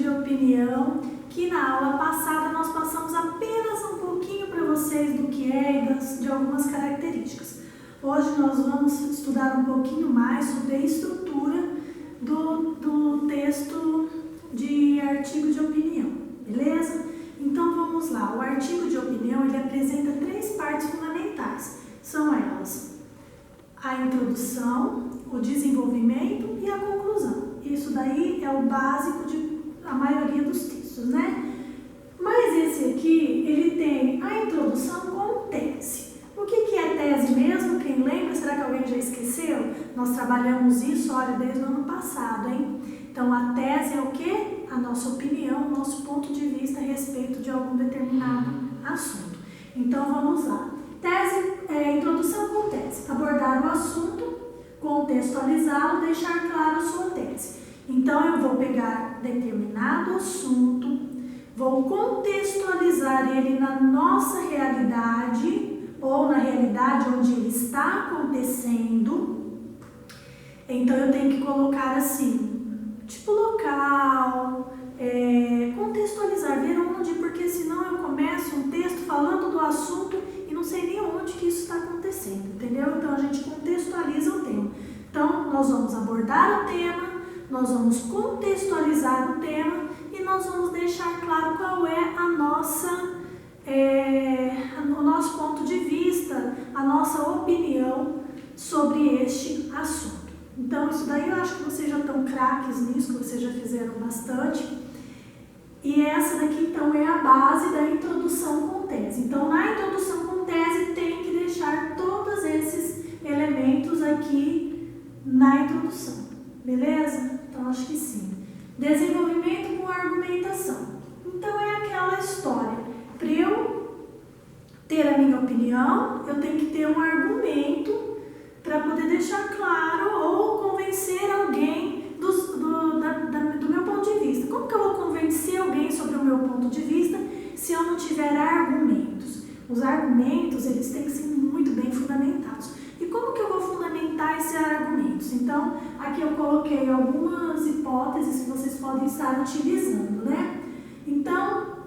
de opinião, que na aula passada nós passamos apenas um pouquinho para vocês do que é e de algumas características. Hoje nós vamos estudar um pouquinho mais sobre a estrutura do texto de artigo de opinião, beleza? Então vamos lá, o artigo de opinião ele apresenta 3 partes fundamentais, são elas a introdução, o desenvolvimento e a conclusão. Isso daí é o básico de a maioria dos textos, né? Mas esse aqui, ele tem a introdução com tese. O que é tese mesmo? Quem lembra? Será que alguém já esqueceu? Nós trabalhamos isso, olha, desde o ano passado, hein? Então, a tese é o quê? A nossa opinião, o nosso ponto de vista a respeito de algum determinado assunto. Então, vamos lá. Tese, introdução com tese. Abordar o assunto, contextualizá-lo, deixar claro a sua tese. Então, eu vou pegar determinado assunto, vou contextualizar ele na nossa realidade, ou na realidade onde ele está acontecendo. Então, eu tenho que colocar assim, tipo local, contextualizar, ver onde, porque senão eu começo um texto falando do assunto e não sei nem onde que isso está acontecendo, entendeu? Então, a gente contextualiza o tema. Então, nós vamos abordar o tema, nós vamos contextualizar o tema e nós vamos deixar claro qual é o nosso ponto de vista, a nossa opinião sobre este assunto. Então, isso daí eu acho que vocês já estão craques nisso, que vocês já fizeram bastante. E essa daqui, então, é a base da introdução com tese. Então, na introdução com tese, tem que deixar todos esses elementos aqui na introdução. Beleza? Então, acho que sim. Desenvolvimento com argumentação. Então, é aquela história. Para eu ter a minha opinião, eu tenho que ter um argumento para poder deixar claro ou convencer alguém do meu ponto de vista. Como que eu vou convencer alguém sobre o meu ponto de vista se eu não tiver argumentos? Os argumentos, eles têm que ser muito bem fundamentados. E como que eu vou fundamentar esses argumentos? Então, aqui eu coloquei algumas hipóteses que vocês podem estar utilizando, né? Então,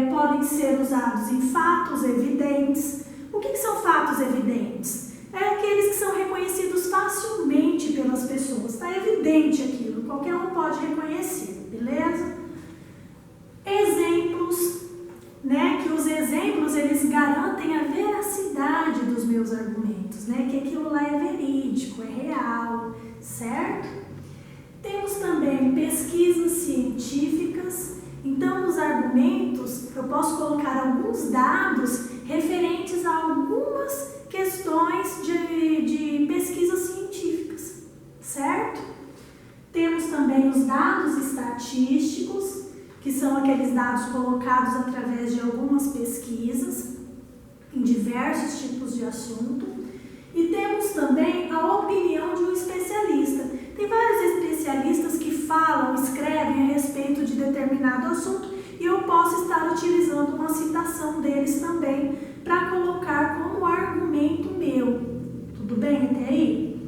podem ser usados em fatos evidentes. O que são fatos evidentes? É aqueles que são reconhecidos facilmente pelas pessoas. Está evidente aquilo, qualquer um pode reconhecer, beleza? Exemplos, né? Que os exemplos, eles garantem a veracidade dos meus argumentos, né? Que aquilo lá é verídico, é real, certo? Temos também pesquisas científicas. Então, nos argumentos, eu posso colocar alguns dados referentes a algumas questões de pesquisas científicas, certo? Temos também os dados estatísticos, que são aqueles dados colocados através de algumas pesquisas em diversos tipos de assunto. E temos também a opinião de um especialista. Tem vários especialistas que falam, escrevem a respeito de determinado assunto e eu posso estar utilizando uma citação deles também para colocar como argumento meu. Tudo bem até aí?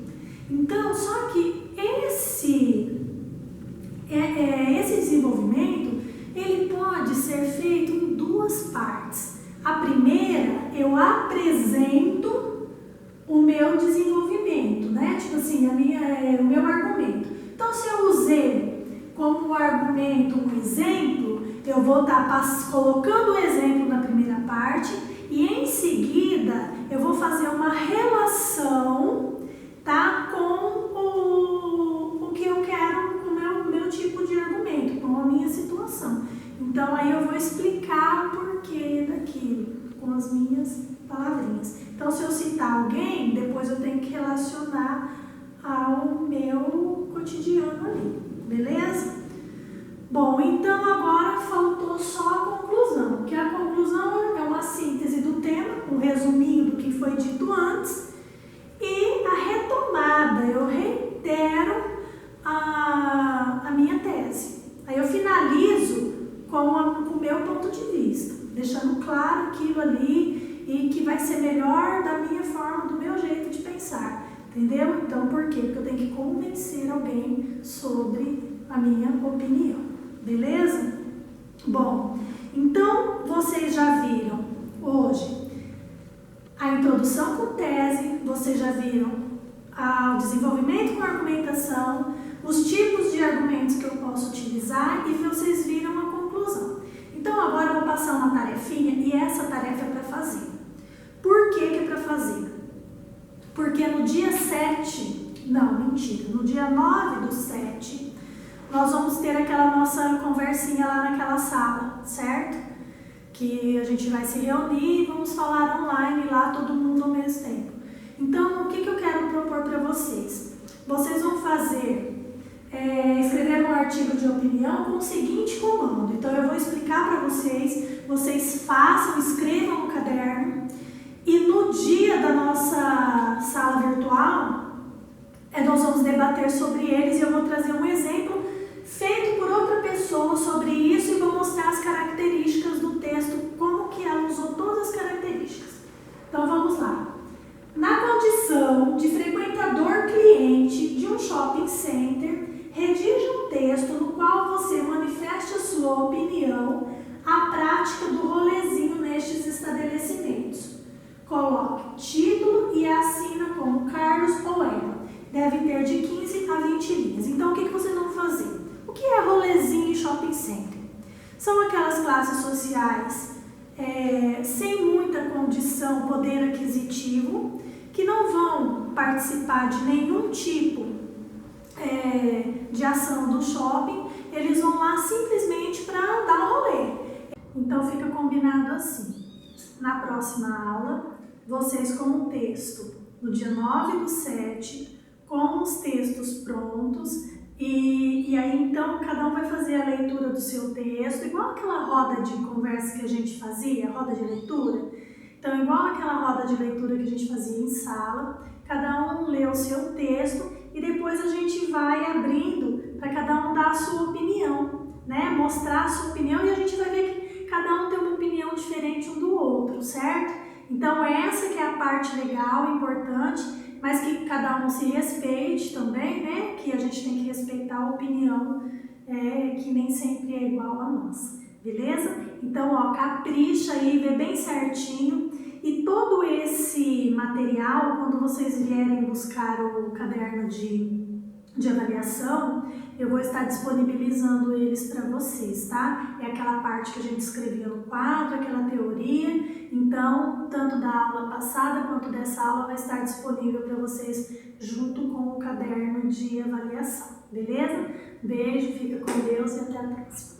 Então, só que esse desenvolvimento, ele pode ser feito em 2 partes. A primeira, eu apresento o meu desenvolvimento, né? Tipo assim, o meu argumento. Então, se eu usei como argumento um exemplo, eu vou estar colocando o exemplo na primeira parte e em seguida eu vou fazer uma relação, tá, com o que eu quero, com o meu tipo de argumento, com a minha situação. Então, aí eu vou explicar o porquê daquilo, com as minhas palavrinhas. Então, se eu citar alguém, depois eu tenho que relacionar ao meu cotidiano ali, beleza? Bom, então agora faltou só a conclusão, que a conclusão é uma síntese do tema, um resuminho do que foi dito antes e a retomada, eu reitero a minha tese. Aí eu finalizo com o meu ponto de vista, deixando claro aquilo ali e que vai ser melhor da minha forma, do meu jeito de pensar, entendeu? Então, por quê? Porque eu tenho que convencer alguém sobre a minha opinião, beleza? já viram o desenvolvimento com argumentação, os tipos de argumentos que eu posso utilizar e vocês viram a conclusão. Então agora eu vou passar uma tarefinha e essa tarefa é para fazer. Por que é para fazer? Porque no dia 7, não, mentira, no dia 9/7, nós vamos ter aquela nossa conversinha lá naquela sala, certo? Que a gente vai se reunir e vamos falar online lá, todo mundo ao mesmo tempo. Então, o que eu quero propor para vocês? Vocês vão escrever um artigo de opinião com o seguinte comando. Então, eu vou explicar para vocês façam, escrevam no caderno e no dia da nossa sala virtual, nós vamos debater sobre eles e eu vou trazer um exemplo feito por outra pessoa sobre isso e vou mostrar as características do texto, como que ela usou todas as características. Então vamos lá. Na condição de frequentador cliente de um shopping center, redija um texto no qual você manifeste a sua opinião à prática do rolezinho nestes estabelecimentos. Coloque título e assina como Carlos ou ela. Deve ter de 15 a 20 linhas. Então, o que vocês vão fazer? O que é rolezinho em shopping center? São aquelas classes sociais sem muita condição, poder aquisitivo, que não vão participar de nenhum tipo de ação do shopping, eles vão lá simplesmente para dar rolê. Então, fica combinado assim. Na próxima aula, vocês com o texto, no dia 9/7, com os textos prontos, e aí então cada um vai fazer a leitura do seu texto, igual aquela roda de conversa que a gente fazia, roda de leitura. Então, igual aquela roda de leitura que a gente fazia em sala, cada um lê o seu texto e depois a gente vai abrindo para cada um dar a sua opinião, né? Mostrar a sua opinião e a gente vai ver que cada um tem uma opinião diferente um do outro, certo? Então, essa que é a parte legal, importante, mas que cada um se respeite também, né? Que a gente tem que respeitar a opinião que nem sempre é igual a nossa, beleza? Então, ó, capricha aí, vê bem certinho. E todo esse material, quando vocês vierem buscar o caderno de avaliação, eu vou estar disponibilizando eles para vocês, tá? É aquela parte que a gente escrevia no quadro, aquela teoria. Então, tanto da aula passada quanto dessa aula vai estar disponível para vocês junto com o caderno de avaliação, beleza? Beijo, fica com Deus e até a próxima.